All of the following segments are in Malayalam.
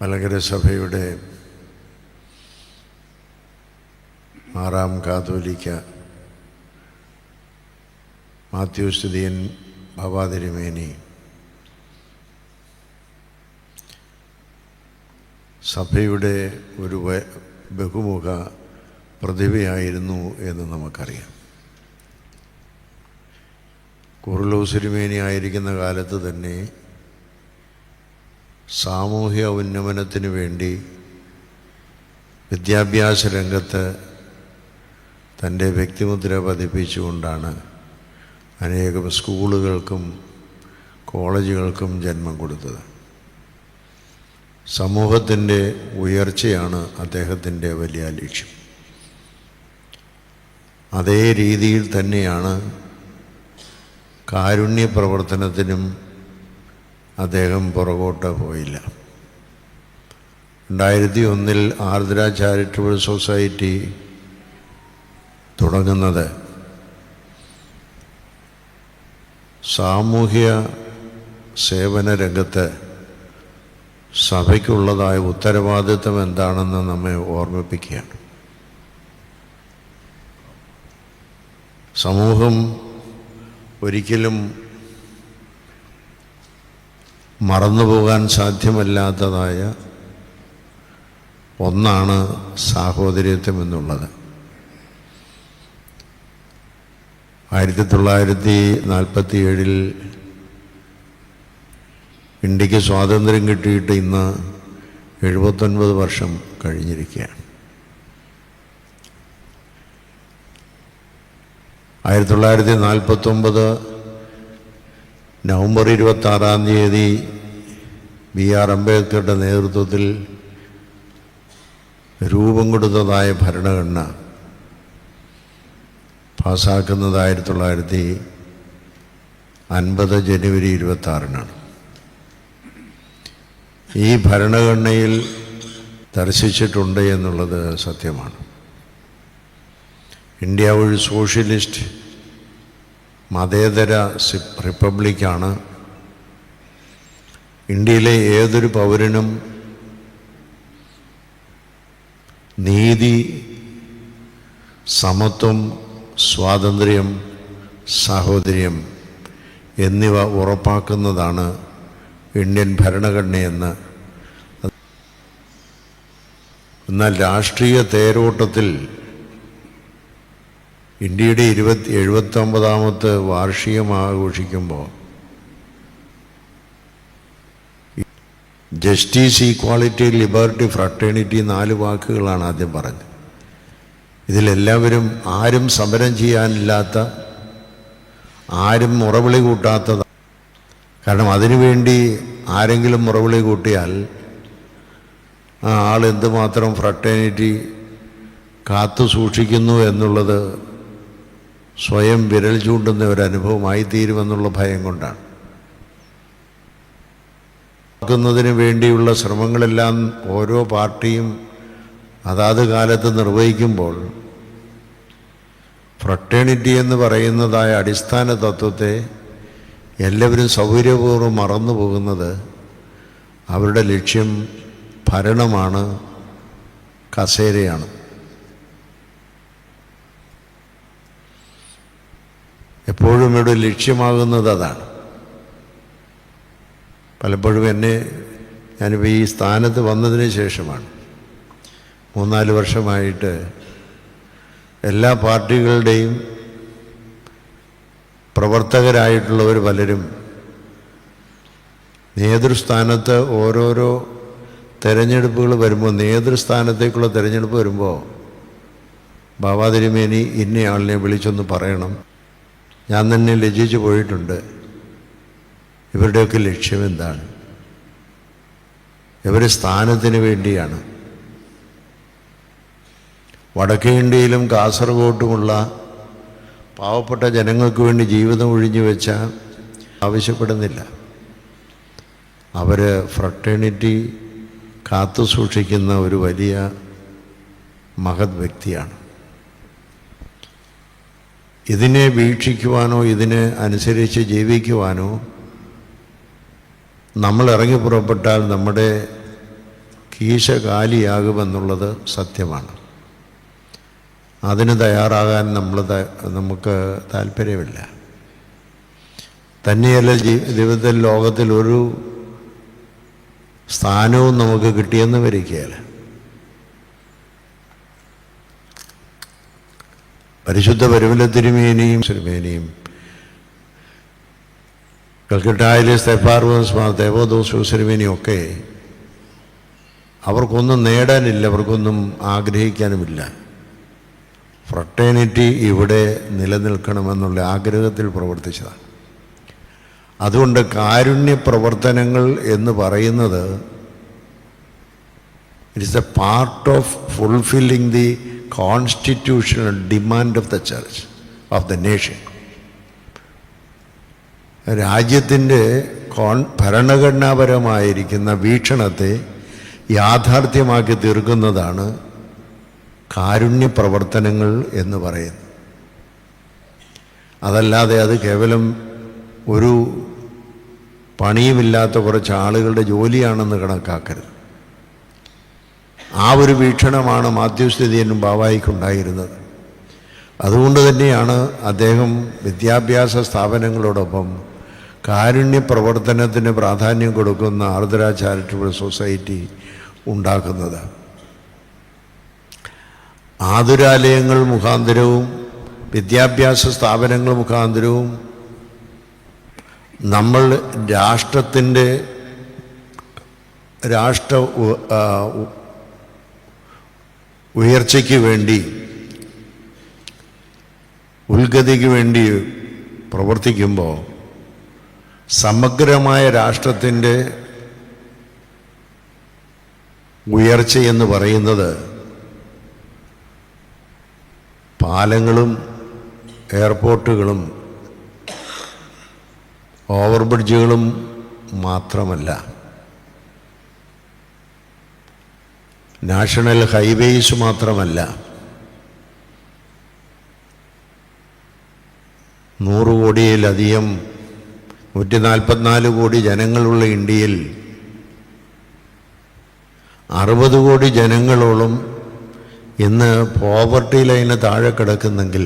മലങ്കര സഭയുടെ 6ാം കാതോലിക്ക മാത്യൂസ്തുതിയൻ ഭവാതിരുമേനി സഭയുടെ ഒരു ബഹുമുഖ പ്രതിഭയായിരുന്നു എന്ന് നമുക്കറിയാം. കുറുലോസിരുമേനി ആയിരിക്കുന്ന കാലത്ത് തന്നെ സാമൂഹ്യ ഉന്നമനത്തിന് വേണ്ടി വിദ്യാഭ്യാസ രംഗത്ത് തൻ്റെ വ്യക്തിമുദ്ര പതിപ്പിച്ചുകൊണ്ടാണ് അനേകം സ്കൂളുകൾക്കും കോളേജുകൾക്കും ജന്മം കൊടുത്തത്. സമൂഹത്തിൻ്റെ ഉയർച്ചയാണ് അദ്ദേഹത്തിൻ്റെ വലിയ ലക്ഷ്യം. അതേ രീതിയിൽ തന്നെയാണ് കാരുണ്യ പ്രവർത്തനത്തിനും അദ്ദേഹം പുറകോട്ട് പോയില്ല. 2001 ആർദ്ര ചാരിറ്റബിൾ സൊസൈറ്റി തുടങ്ങുന്നത് സാമൂഹ്യ സേവന രംഗത്ത് സഭയ്ക്കുള്ളതായ ഉത്തരവാദിത്വം എന്താണെന്ന് നമ്മെ ഓർമ്മിപ്പിക്കുകയാണ്. സമൂഹം ഒരിക്കലും മറന്നുപോകാൻ സാധ്യമല്ലാത്തതായ ഒന്നാണ് സാഹോദര്യത്വം എന്നുള്ളത്. 1947 ഇന്ത്യക്ക് സ്വാതന്ത്ര്യം കിട്ടിയിട്ട് ഇന്ന് 79 വർഷം കഴിഞ്ഞിരിക്കുകയാണ്. 1949 നവംബർ 26 B.R. അംബേദ്കറുടെ നേതൃത്വത്തിൽ രൂപം കൊടുത്തതായ ഭരണഘടന പാസ്സാക്കുന്നത് 1950 ജനുവരി 26 ഈ ഭരണഘടനയിൽ ദർശിച്ചിട്ടുണ്ട് എന്നുള്ളത് സത്യമാണ്. ഇന്ത്യ ഒരു സോഷ്യലിസ്റ്റ് മതേതര റിപ്പബ്ലിക്കാണ്. ഇന്ത്യയിലെ ഏതൊരു പൗരനും നീതി, സമത്വം, സ്വാതന്ത്ര്യം, സാഹോദര്യം എന്നിവ ഉറപ്പാക്കുന്നതാണ് ഇന്ത്യൻ ഭരണഘടനയെന്ന്. എന്നാൽ രാഷ്ട്രീയ തേരോട്ടത്തിൽ ഇന്ത്യയുടെ 79ാമത്തെ വാർഷികം ആഘോഷിക്കുമ്പോൾ ജസ്റ്റിസ്, ഈക്വാളിറ്റി, ലിബർട്ടി, ഫ്രട്ടേണിറ്റി 4 വാക്കുകളാണ് ആദ്യം പറഞ്ഞത്. ഇതിലെല്ലാവരും ആരും സമരം ചെയ്യാനില്ലാത്ത, ആരും മുറവിളി കൂട്ടാത്തതാണ്. കാരണം അതിനുവേണ്ടി ആരെങ്കിലും മുറവിളി കൂട്ടിയാൽ ആ ആൾ എന്തുമാത്രം ഫ്രട്ടേണിറ്റി കാത്തു സൂക്ഷിക്കുന്നു എന്നുള്ളത് സ്വയം വിരൽ ചൂണ്ടുന്ന ഒരനുഭവമായി തീരുമെന്നുള്ള ഭയം കൊണ്ടാണ്. ക്കുന്നതിന് വേണ്ടിയുള്ള ശ്രമങ്ങളെല്ലാം ഓരോ പാർട്ടിയും അതാത് കാലത്ത് നിർവഹിക്കുമ്പോൾ ഫ്രട്ടേണിറ്റി എന്ന് പറയുന്നതായ അടിസ്ഥാന തത്വത്തെ എല്ലാവരും സൗകര്യപൂർവ്വം മറന്നു പോകുന്നത് അവരുടെ ലക്ഷ്യം ഭരണമാണ്, കസേരയാണ്. എപ്പോഴും ഇവിടെ ലക്ഷ്യമാകുന്നത് അതാണ്. പലപ്പോഴും ഞാനിപ്പോൾ ഈ സ്ഥാനത്ത് വന്നതിന് ശേഷമാണ് 3-4 വർഷമായിട്ട് എല്ലാ പാർട്ടികളുടെയും പ്രവർത്തകരായിട്ടുള്ളവർ പലരും നേതൃസ്ഥാനത്ത് ഓരോരോ തെരഞ്ഞെടുപ്പുകൾ വരുമ്പോൾ, നേതൃസ്ഥാനത്തേക്കുള്ള തെരഞ്ഞെടുപ്പ് വരുമ്പോൾ ഭവാതിരുമേനി ഇന്നയാളിനെ വിളിച്ചൊന്ന് പറയണം. ഞാൻ തന്നെ ലജ്ജിച്ചു പോയിട്ടുണ്ട്. ഇവരുടെയൊക്കെ ലക്ഷ്യം എന്താണ്? ഇവർ സ്ഥാനത്തിന് വേണ്ടിയാണ്. വടക്കേ ഇന്ത്യയിലും കാസർഗോട്ടുമുള്ള പാവപ്പെട്ട ജനങ്ങൾക്ക് വേണ്ടി ജീവിതം ഒഴിഞ്ഞു വെച്ച ആവശ്യപ്പെടുന്നില്ല. അവർ ഫ്രട്ടേണിറ്റി കാത്തു സൂക്ഷിക്കുന്ന ഒരു വലിയ മഹത് വ്യക്തിയാണ്. ഇതിനെ വീക്ഷിക്കുവാനോ ഇതിനെ അനുസരിച്ച് ജീവിക്കുവാനോ നമ്മൾ ഇറങ്ങി പുറപ്പെട്ടാൽ നമ്മുടെ കീശ കാലിയാകുമെന്നുള്ളത് സത്യമാണ്. അതിന് തയ്യാറാകാൻ നമുക്ക് താല്പര്യമില്ല. തന്നെയല്ല ജീവിതത്തിൽ ലോകത്തിൽ ഒരു സ്ഥാനവും നമുക്ക് കിട്ടിയെന്ന് വരികയില്ല. പരിശുദ്ധ പരുമല തിരുമേനിയും കൽക്കട്ടായിലെ സ്തെഫാനോസ് മാർ തേവോദോസ് തിരുമേനിയൊക്കെ അവർക്കൊന്നും നേടാനില്ല, അവർക്കൊന്നും ആഗ്രഹിക്കാനുമില്ല. ഫ്രട്ടേണിറ്റി ഇവിടെ നിലനിൽക്കണമെന്നുള്ള ആഗ്രഹത്തിൽ പ്രവർത്തിച്ചതാണ്. അതുകൊണ്ട് കാരുണ്യ പ്രവർത്തനങ്ങൾ എന്ന് പറയുന്നത് it is A part of fulfilling the constitutional demand of the church of the nation. രാജ്യത്തിൻ്റെ ഭരണഘടനാപരമായിരിക്കുന്ന വീക്ഷണത്തെ യാഥാർത്ഥ്യമാക്കി തീർക്കുന്നതാണ് കാരുണ്യ പ്രവർത്തനങ്ങൾ എന്ന് പറയുന്നത്. അതല്ലാതെ അത് കേവലം ഒരു പണിയുമില്ലാത്ത കുറച്ച് ആളുകളുടെ ജോലിയാണെന്ന് കണക്കാക്കരുത്. ആ ഒരു വീക്ഷണമാണ് മാത്യുസ്ഥിതിയനും ബാവായിക്കുണ്ടായിരുന്നത്. അതുകൊണ്ട് തന്നെയാണ് അദ്ദേഹം വിദ്യാഭ്യാസ സ്ഥാപനങ്ങളോടൊപ്പം കാരുണ്യ പ്രവർത്തനത്തിന് പ്രാധാന്യം കൊടുക്കുന്ന ആർദ്ര ചാരിറ്റബിൾ സൊസൈറ്റി ഉണ്ടാക്കുന്നത്. ആതുരാലയങ്ങൾ മുഖാന്തരവും വിദ്യാഭ്യാസ സ്ഥാപനങ്ങൾ മുഖാന്തരവും നമ്മൾ രാഷ്ട്ര ഉയർച്ചയ്ക്ക് വേണ്ടി, ഉത്ഗതിക്ക് വേണ്ടി പ്രവർത്തിക്കുമ്പോൾ സമഗ്രമായ രാഷ്ട്രത്തിൻ്റെ ഉയർച്ചയെന്ന് പറയുന്നത് പാലങ്ങളും എയർപോർട്ടുകളും ഓവർബ്രിഡ്ജുകളും മാത്രമല്ല, നാഷണൽ ഹൈവേസ് മാത്രമല്ല, 100 കോടിയിലധികം 144 കോടി ജനങ്ങളുള്ള ഇന്ത്യയിൽ 60 കോടി ജനങ്ങളോളം ഇന്ന് പോവർട്ടി ലൈന് താഴെ കിടക്കുന്നെങ്കിൽ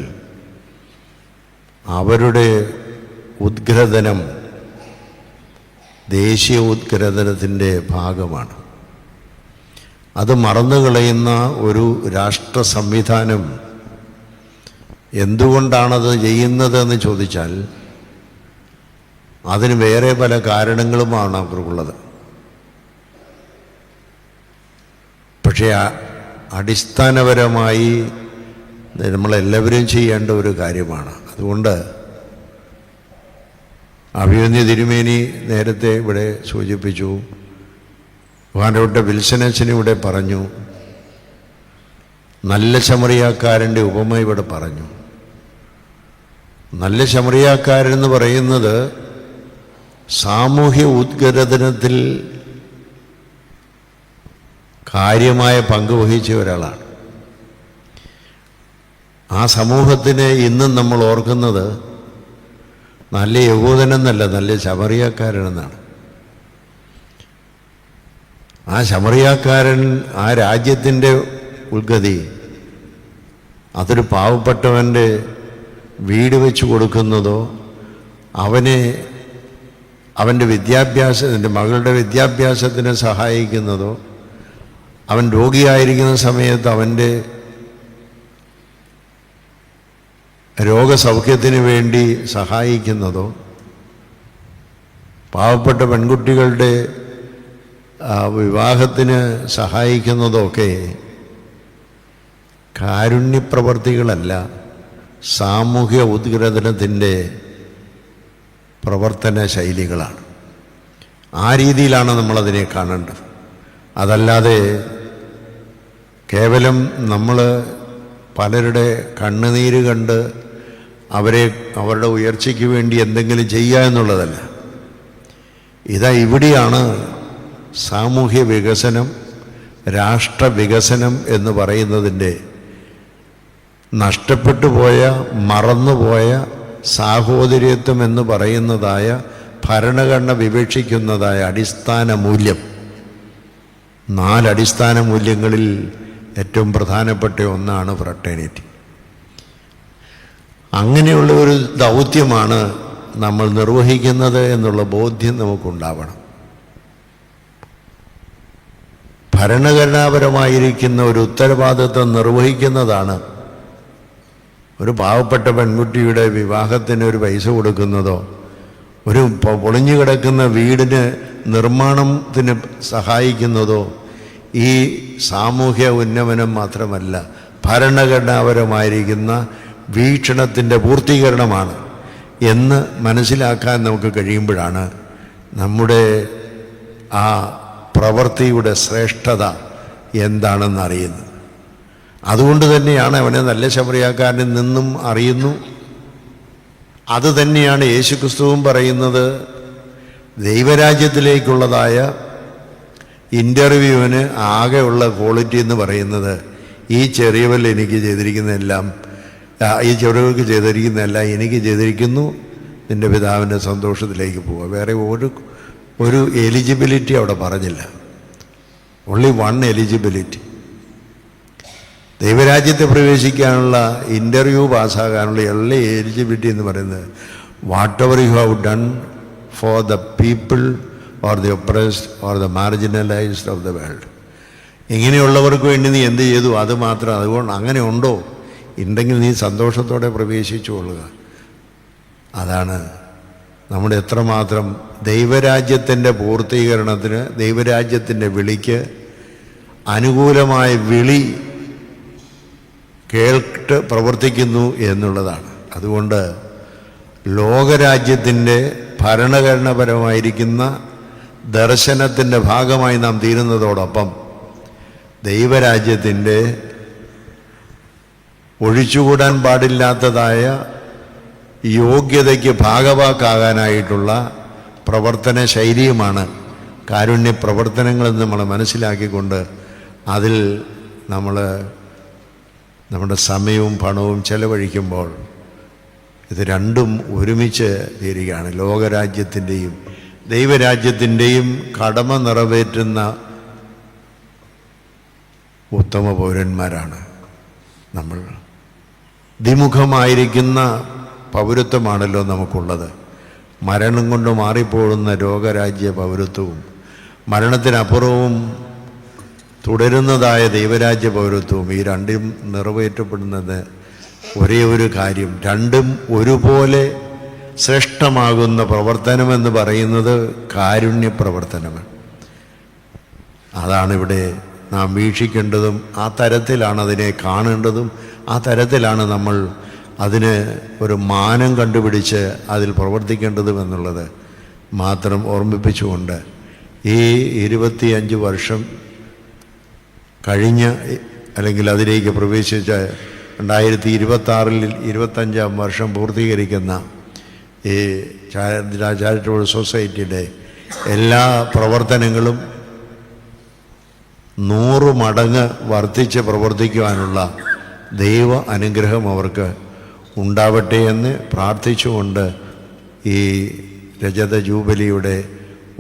അവരുടെ ഉദ്ഗ്രഥനം ദേശീയ ഉദ്ഗ്രഥനത്തിൻ്റെ ഭാഗമാണ്. അത് മറന്നുകളയുന്ന ഒരു രാഷ്ട്ര സംവിധാനം എന്തുകൊണ്ടാണത് ചെയ്യുന്നതെന്ന് ചോദിച്ചാൽ അതിന് വേറെ പല കാരണങ്ങളുമാണ് അവർക്കുള്ളത്. പക്ഷേ അടിസ്ഥാനപരമായി നമ്മളെല്ലാവരും ചെയ്യേണ്ട ഒരു കാര്യമാണ്. അതുകൊണ്ട് അഭിമന്യ തിരുമേനി നേരത്തെ ഇവിടെ സൂചിപ്പിച്ചു, ബഹുമാനപ്പെട്ട വിൽസനച്ചൻ ഇവിടെ പറഞ്ഞു, നല്ല ശമറിയാക്കാരൻ്റെ ഉപമ ഇവിടെ പറഞ്ഞു. നല്ല ശമറിയാക്കാരെന്ന് പറയുന്നത് സാമൂഹ്യ ഉദ്ഗ്രഥനത്തിൽ കാര്യമായ പങ്ക് വഹിച്ച ഒരാളാണ്. ആ സമൂഹത്തിനെ ഇന്നും നമ്മൾ ഓർക്കുന്നത് നല്ല യഹൂദനെന്നല്ല, നല്ല ശമറിയാക്കാരനെന്നാണ്. ആ ശമറിയാക്കാരൻ ആ രാജ്യത്തിൻ്റെ ഉദ്ഗതി അതൊരു പാവപ്പെട്ടവൻ്റെ വീട് വെച്ച് കൊടുക്കുന്നതോ അവൻ്റെ വിദ്യാഭ്യാസത്തിൻ്റെ മകളുടെ വിദ്യാഭ്യാസത്തിന് സഹായിക്കുന്നതോ, അവൻ രോഗിയായിരിക്കുന്ന സമയത്ത് അവൻ്റെ രോഗസൗഖ്യത്തിന് വേണ്ടി സഹായിക്കുന്നതോ, പാവപ്പെട്ട പെൺകുട്ടികളുടെ വിവാഹത്തിന് സഹായിക്കുന്നതോ ഒക്കെ കാരുണ്യപ്രവർത്തികളല്ല, സാമൂഹ്യ ഉദ്ഗ്രഥനത്തിൻ്റെ പ്രവർത്തന ശൈലികളാണ്. ആ രീതിയിലാണ് നമ്മളതിനെ കാണേണ്ടത്. അതല്ലാതെ കേവലം നമ്മൾ പലരുടെ കണ്ണുനീര് കണ്ട് അവരുടെ ഉയർച്ചയ്ക്ക് വേണ്ടി എന്തെങ്കിലും ചെയ്യുക എന്നുള്ളതല്ല. ഇവിടെയാണ് സാമൂഹ്യ വികസനം, രാഷ്ട്ര വികസനം എന്ന് പറയുന്നതിൻ്റെ നഷ്ടപ്പെട്ടു പോയ, മറന്നുപോയ സാഹോദര്യത്വം എന്ന് പറയുന്നതായ ഭരണഘടന വിവക്ഷിക്കുന്നതായ അടിസ്ഥാന മൂല്യം 4 അടിസ്ഥാന മൂല്യങ്ങളിൽ ഏറ്റവും പ്രധാനപ്പെട്ട ഒന്നാണ് ഫ്രട്ടേണിറ്റി. അങ്ങനെയുള്ള ഒരു ദൗത്യമാണ് നമ്മൾ നിർവഹിക്കുന്നത് എന്നുള്ള ബോധ്യം നമുക്കുണ്ടാവണം. ഭരണഘടനാപരമായിരിക്കുന്ന ഒരു ഉത്തരവാദിത്വം നിർവഹിക്കുന്നതാണ് ഒരു പാവപ്പെട്ട പെൺകുട്ടിയുടെ വിവാഹത്തിന് ഒരു പൈസ കൊടുക്കുന്നതോ, ഒരു പൊളിഞ്ഞു കിടക്കുന്ന വീടിന് നിർമ്മാണത്തിന് സഹായിക്കുന്നതോ ഈ സാമൂഹ്യ ഉന്നമനം മാത്രമല്ല, ഭരണഘടനാപരമായിരിക്കുന്ന വീക്ഷണത്തിൻ്റെ പൂർത്തീകരണമാണ് എന്ന് മനസ്സിലാക്കാൻ നമുക്ക് കഴിയുമ്പോഴാണ് നമ്മുടെ ആ പ്രവൃത്തിയുടെ ശ്രേഷ്ഠത എന്താണെന്ന് അറിയുന്നത്. അതുകൊണ്ട് തന്നെയാണ് അവനെ നല്ല ശമറിയാക്കാരനിൽ നിന്നും അറിയുന്നു. അത് തന്നെയാണ് യേശുക്രിസ്തുവും പറയുന്നത്. ദൈവരാജ്യത്തിലേക്കുള്ളതായ ഇൻ്റർവ്യൂവിന് ആകെയുള്ള ക്വാളിറ്റി എന്ന് പറയുന്നത് ഈ ചെറിയവൽ എനിക്ക് ചെയ്തിരിക്കുന്നതെല്ലാം, ഈ ചെറിയവർക്ക് ചെയ്തിരിക്കുന്നതെല്ലാം എനിക്ക് ചെയ്തിരിക്കുന്നു, നിൻ്റെ പിതാവിൻ്റെ സന്തോഷത്തിലേക്ക് പോവുക. വേറെ ഒരു എലിജിബിലിറ്റി അവിടെ പറഞ്ഞില്ല. Only 1 eligibility. ദൈവരാജ്യത്തെ പ്രവേശിക്കാനുള്ള ഇൻ്റർവ്യൂ പാസ്സാകാനുള്ള എല്ലാ എലിജിബിലിറ്റി എന്ന് പറയുന്നത് whatever you have done for the people or the oppressed or the marginalised of the world, ഇങ്ങനെയുള്ളവർക്ക് വേണ്ടി നീ എന്ത് ചെയ്തു അത് മാത്രം. അതുകൊണ്ട് അങ്ങനെ ഉണ്ടോ? ഉണ്ടെങ്കിൽ നീ സന്തോഷത്തോടെ പ്രവേശിച്ചു കൊള്ളുക. അതാണ് നമ്മുടെ എത്രമാത്രം ദൈവരാജ്യത്തിൻ്റെ പൂർത്തീകരണത്തിന്, ദൈവരാജ്യത്തിൻ്റെ വിളിക്ക് അനുകൂലമായ വിളി കേട്ട് പ്രവർത്തിക്കുന്നു എന്നുള്ളതാണ്. അതുകൊണ്ട് ലോകരാജ്യത്തിൻ്റെ ഭരണഘടനാപരമായിരിക്കുന്ന ദർശനത്തിൻ്റെ ഭാഗമായി നാം തീരുന്നതോടൊപ്പം ദൈവരാജ്യത്തിൻ്റെ ഒഴിച്ചുകൂടാൻ പാടില്ലാത്തതായ യോഗ്യതയ്ക്ക് ഭാഗവാക്കാകാനായിട്ടുള്ള പ്രവർത്തന ശൈലിയുമാണ് കാരുണ്യ പ്രവർത്തനങ്ങളെന്ന് നമ്മൾ മനസ്സിലാക്കിക്കൊണ്ട് അതിൽ നമ്മൾ നമ്മുടെ സമയവും പണവും ചെലവഴിക്കുമ്പോൾ ഇത് രണ്ടും ഒരുമിച്ച് തീരുകയാണ്. ലോകരാജ്യത്തിൻ്റെയും ദൈവരാജ്യത്തിൻ്റെയും കടമ നിറവേറ്റുന്ന ഉത്തമ പൗരന്മാരാണ് നമ്മൾ. ദ്വിമുഖമായിരിക്കുന്ന പൗരത്വമാണല്ലോ നമുക്കുള്ളത്. മരണം കൊണ്ട് മാറിപ്പോകുന്ന ലോകരാജ്യ പൗരത്വവും മരണത്തിനപ്പുറവും തുടരുന്നതായ ദൈവരാജ്യ പൗരത്വവും, ഈ രണ്ടും നിറവേറ്റപ്പെടുന്നത് ഒരേ ഒരു കാര്യം, രണ്ടും ഒരുപോലെ ശ്രേഷ്ഠമാകുന്ന പ്രവർത്തനമെന്ന് പറയുന്നത് കാരുണ്യ പ്രവർത്തനമാണ്. അതാണിവിടെ നാം വീക്ഷിക്കേണ്ടതും ആ തരത്തിലാണ് അതിനെ കാണേണ്ടതും ആ തരത്തിലാണ് നമ്മൾ അതിന് ഒരു മാനം കണ്ടുപിടിച്ച് അതിൽ പ്രവർത്തിക്കേണ്ടതും എന്നുള്ളത് മാത്രം ഓർമ്മിപ്പിച്ചുകൊണ്ട് ഈ 25 വർഷം കഴിഞ്ഞ് അല്ലെങ്കിൽ അതിലേക്ക് പ്രവേശിച്ച 2026 25-ാം വർഷം പൂർത്തീകരിക്കുന്ന ഈ ചാരിറ്റബിൾ സൊസൈറ്റിയുടെ എല്ലാ പ്രവർത്തനങ്ങളും 100 മടങ്ങ് വർദ്ധിച്ച് പ്രവർത്തിക്കുവാനുള്ള ദൈവ അനുഗ്രഹം അവർക്ക് ഉണ്ടാവട്ടെ എന്ന് പ്രാർത്ഥിച്ചുകൊണ്ട് ഈ രജത ജൂബിലിയുടെ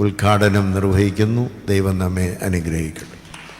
ഉദ്ഘാടനം നിർവഹിക്കുന്നു. ദൈവം നമ്മെ അനുഗ്രഹിക്കട്ടെ.